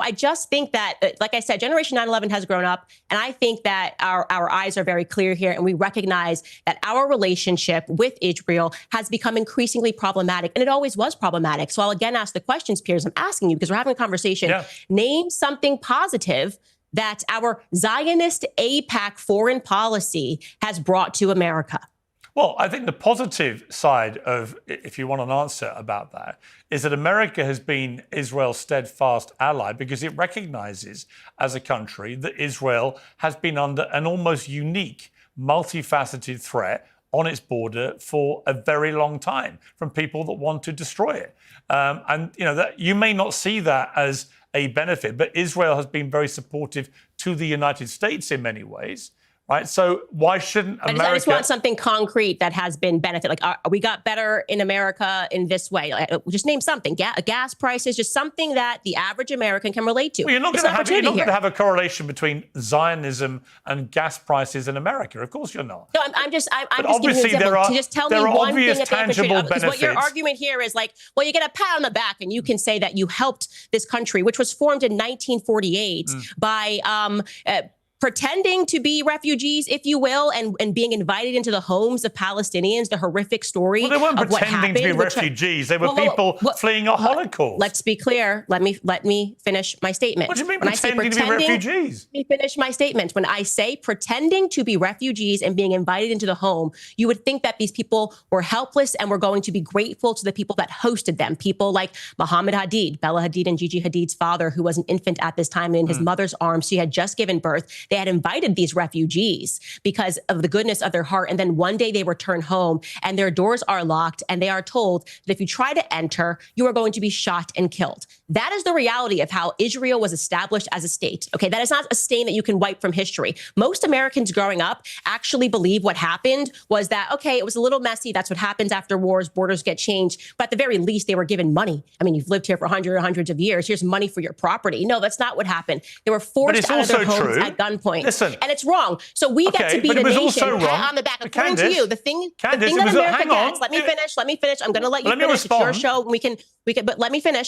I just think that, like I said, Generation 9/11 has grown up, and I think that our eyes are very clear here, and we recognize that our relationship with Israel has become increasingly problematic, and it always was problematic. So I'll again ask the questions, Piers. I'm asking you because we're having a conversation. Yeah. Name something positive that our Zionist AIPAC foreign policy has brought to America. Well, I think the positive side of, if you want an answer about that, is that America has been Israel's steadfast ally because it recognizes as a country that Israel has been under an almost unique, multifaceted threat on its border for a very long time from people that want to destroy it. And that you may not see that as a benefit, but Israel has been very supportive to the United States in many ways. Right. So why shouldn't America? I just want something concrete that has been benefit. Like we got better in America in this way. Just name something. Gas prices, just something that the average American can relate to. Well, you're not going to have a correlation between Zionism and gas prices in America. Of course, you're not. No, I'm just giving obviously you an example. To just tell me one thing that tangible benefits. Because what your argument here is like, well, you get a pat on the back and you can say that you helped this country, which was formed in 1948 by pretending to be refugees, if you will, and being invited into the homes of Palestinians, the horrific story of what happened. Well, they weren't pretending to be refugees. They were people fleeing a Holocaust. Let's be clear. Let me finish my statement. What do you mean pretending to be refugees? Let me finish my statement. When I say pretending to be refugees and being invited into the home, you would think that these people were helpless and were going to be grateful to the people that hosted them. People like Muhammad Hadid, Bella Hadid and Gigi Hadid's father, who was an infant at this time in his mother's arms. She had just given birth. They had invited these refugees because of the goodness of their heart. And then one day they return home and their doors are locked and they are told that if you try to enter, you are going to be shot and killed. That is the reality of how Israel was established as a state. Okay, that is not a stain that you can wipe from history. Most Americans growing up actually believe what happened was that, okay, it was a little messy. That's what happens after wars. Borders get changed. But at the very least, they were given money. I mean, you've lived here for hundreds of years. Here's money for your property. No, that's not what happened. They were forced out of their homes at gunpoint. Listen, and it's wrong. So we get to be the nation pat on the back. According to you, the thing that America gets. Let me finish. I'm going to let you finish. It's your show. But let me finish.